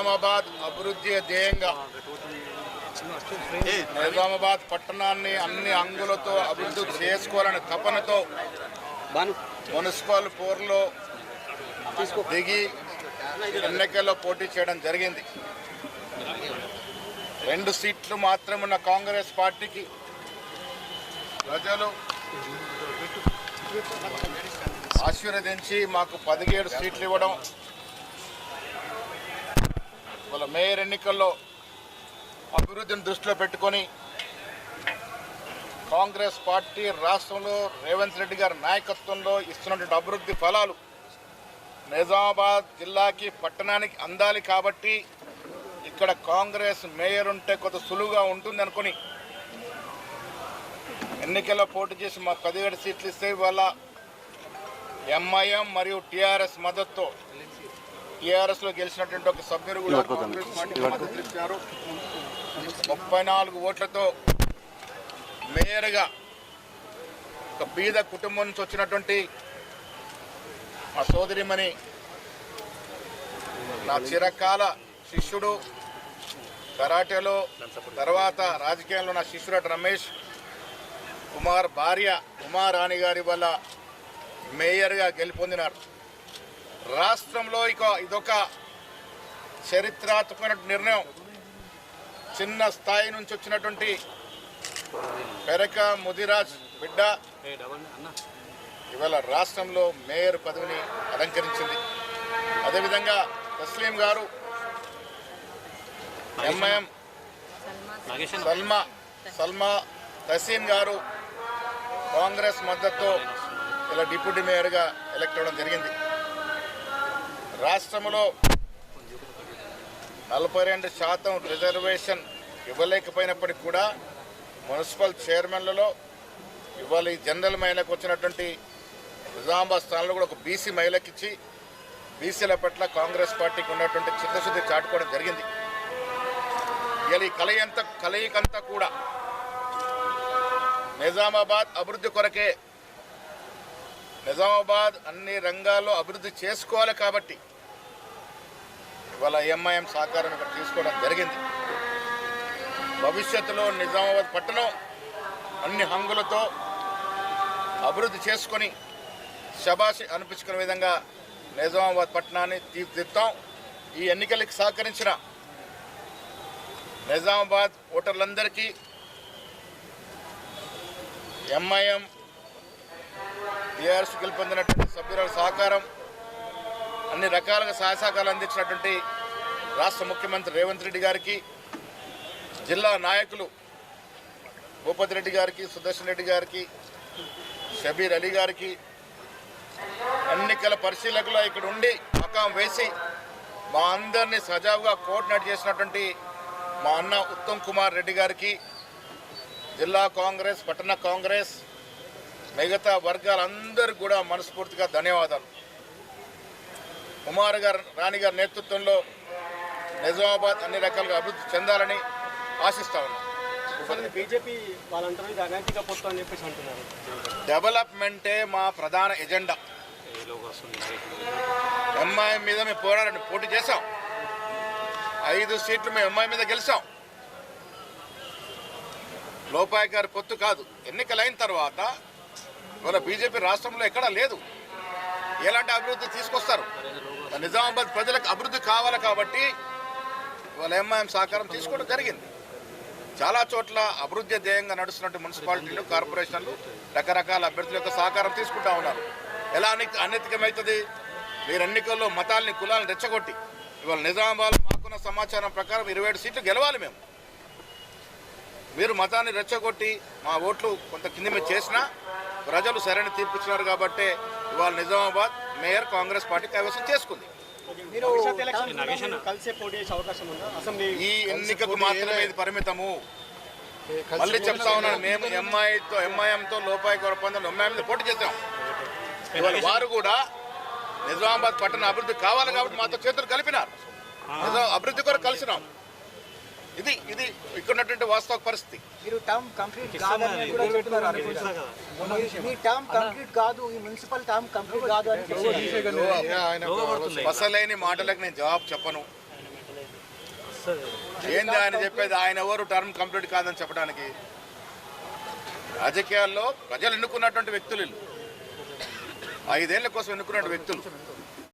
నిజామాబాద్ అభివృద్ధి ధ్యేయంగా నిజామాబాద్ పట్టణాన్ని అన్ని అంగులతో అభివృద్ధి చేసుకోవాలనే తపనతో మున్సిపల్ పోర్లో దిగి ఎన్నికల్లో పోటీ చేయడం జరిగింది. 2 సీట్లు మాత్రం ఉన్న కాంగ్రెస్ పార్టీకి ప్రజలు ఆశీర్వదించి మాకు 17 సీట్లు ఇవ్వడం, వాళ్ళ మేయర్ ఎన్నికల్లో అభివృద్ధిని దృష్టిలో పెట్టుకొని కాంగ్రెస్ పార్టీ రాష్ట్రంలో రేవంత్ రెడ్డి గారి నాయకత్వంలో ఇస్తున్నటువంటి అభివృద్ధి ఫలాలు నిజామాబాద్ జిల్లాకి పట్టణానికి అందాలి కాబట్టి ఇక్కడ కాంగ్రెస్ మేయర్ ఉంటే కొంత సులువుగా ఉంటుంది అనుకుని ఎన్నికల్లో పోటీ చేసి మాకు 17 సీట్లు ఇస్తే ఇవాళ ఎంఐఎం మరియు టీఆర్ఎస్ మద్దతుతో టీఆర్ఎస్లో గెలిచినటువంటి ఒక సభ్యులు కూడా కాంగ్రెస్ పార్టీ మద్దతు ఇచ్చారు. 34 ఓట్లతో మేయర్గా ఒక బీద కుటుంబం నుంచి వచ్చినటువంటి మా సోదరిమణి, నా చిరకాల శిష్యుడు, కరాటేలో తర్వాత రాజకీయాల్లో నా శిష్యుడు రమేష్ కుమార్ భార్య ఉమారాణి గారి వల్ల మేయర్గా గెలుపొందినారు. రాష్ట్రంలో ఇదొక చరిత్రాత్మక నిర్ణయం. చిన్న స్థాయి నుంచి వచ్చినటువంటి పెరక ముదిరాజ్ బిడ్డ ఇవాళ రాష్ట్రంలో మేయర్ పదవిని అలంకరించింది. అదేవిధంగా తస్లీం గారు ఎంఐఎం, సల్మా తసీం గారు కాంగ్రెస్ మద్దతుతో ఇలా డిప్యూటీ మేయర్గా ఎలక్ట్ అవ్వడం జరిగింది. రాష్ట్రంలో 42% రిజర్వేషన్ ఇవ్వలేకపోయినప్పటికీ కూడా మున్సిపల్ చైర్మన్లలో ఇవాళ ఈ జనరల్ మహిళకు వచ్చినటువంటి నిజామాబాద్ స్థానంలో కూడా ఒక బీసీ మహిళకి ఇచ్చి బీసీల పట్ల కాంగ్రెస్ పార్టీకి ఉన్నటువంటి చిత్తశుద్ధి చాటుకోవడం జరిగింది. ఇవాళ ఈ కలయికంతా కూడా నిజామాబాద్ అభివృద్ధి కొరకే. నిజామాబాద్ అన్ని రంగాల్లో అభివృద్ధి చేసుకోవాలి కాబట్టి ఇవాళ ఎంఐఎం సహకారం ఇక్కడ తీసుకోవడం జరిగింది. భవిష్యత్తులో నిజామాబాద్ పట్టణం అన్ని హంగులతో అభివృద్ధి చేసుకొని శబాషి అనిపించుకునే విధంగా నిజామాబాద్ పట్టణాన్ని తీర్చిదిద్దాం. ఈ ఎన్నికలకు సహకరించిన నిజామాబాద్ ఓటర్లందరికీ ఎంఐఎం టీఆర్ఎస్ గెలుపొందినటువంటి సభ్యుల సహకారం, అన్ని రకాలుగా సహకారాలు అందించినటువంటి రాష్ట్ర ముఖ్యమంత్రి రేవంత్ రెడ్డి గారికి, జిల్లా నాయకులు భూపతి రెడ్డి గారికి, సుదర్శన్ రెడ్డి గారికి, షబీర్ అలీ గారికి, ఎన్నికల పరిశీలకులు ఇక్కడ ఉండి మకాం వేసి మా అందరినీ సజావుగా కోఆర్డినేట్ చేసినటువంటి మా అన్న ఉత్తమ్ కుమార్ రెడ్డి గారికి, జిల్లా కాంగ్రెస్, పట్టణ కాంగ్రెస్, మిగతా వర్గాలందరికీ కూడా మనస్ఫూర్తిగా ధన్యవాదాలు. కుమార్ గారు రాణి గారి నేతృత్వంలో నిజామాబాద్ అన్ని రకాలుగా అభివృద్ధి చెందాలని ఆశిస్తా ఉన్నాం. బీజేపీ డెవలప్మెంటే మా ప్రధాన ఎజెండా. ఎంఐఎం మీద మేము పోటీ చేశాం. 5 సీట్లు మేము ఎంఐఎం మీద గెలిచాం. లోపాయి గారి పొత్తు కాదు. ఎన్నికలైన తర్వాత ఇవాళ బీజేపీ రాష్ట్రంలో ఎక్కడా లేదు. ఎలాంటి అభివృద్ధి తీసుకొస్తారు? నిజామాబాద్ ప్రజలకు అభివృద్ధి కావాలి కాబట్టి ఇవాళ ఎంఐఎం సహకారం తీసుకోవడం జరిగింది. చాలా చోట్ల అభివృద్ధి ధ్యేయంగా నడుస్తున్నట్టు మున్సిపాలిటీలు, కార్పొరేషన్లు రకరకాల అభ్యర్థుల యొక్క సహకారం తీసుకుంటా ఉన్నారు. ఎలా అనైతికమవుతుంది? మీరు ఎన్నికల్లో మతాలని, కులాలను రెచ్చగొట్టి ఇవాళ నిజామాబాద్ మాకున్న సమాచారం ప్రకారం 27 సీట్లు గెలవాలి మేము. మీరు మతాన్ని రెచ్చగొట్టి మా ఓట్లు కొంత కింద మీద చేసినా ప్రజలు సరైన తీర్పు ఇచ్చినారు కాబట్టి ఇవాళ నిజామాబాద్ మేయర్ కాంగ్రెస్ పార్టీ కైవసం చేసుకుంది. ఈ ఎన్నికకు మాత్రమే ఇది పరిమితము. మళ్ళీ చెప్తా ఉన్నాను, మేము ఎంఐఎంతో లోపాయి కొరపందం ఎంఐఎం మీద పోటీ చేశాం. ఇవాళ వారు కూడా నిజామాబాద్ పట్టణ అభివృద్ధి కావాలి కాబట్టి మాతో చేతులు కలిపినారు. అభివృద్ధి కొరకు కలిసినాం. ఇది ఇక్కడ ఉన్నటువంటి వాస్తవ పరిస్థితి. మీరు టర్మ్ కంప్లీట్ కాదని కూడా చెప్తున్నారు. మీ టర్మ్ కంప్లీట్ కాదు, ఈ మున్సిపల్ టర్మ్ కంప్లీట్ కాదు అని అసలేని మాటలకు నేను జవాబు చెప్పను. ఏంది ఆయన చెప్పేది? ఆయన ఎవరు టర్మ్ కంప్లీట్ కాదని చెప్పడానికి? రాజకీయాల్లో ప్రజలు ఎన్నుకున్నటువంటి వ్యక్తులు, 5 ఏళ్ల కోసం ఎన్నుకున్న వ్యక్తులు.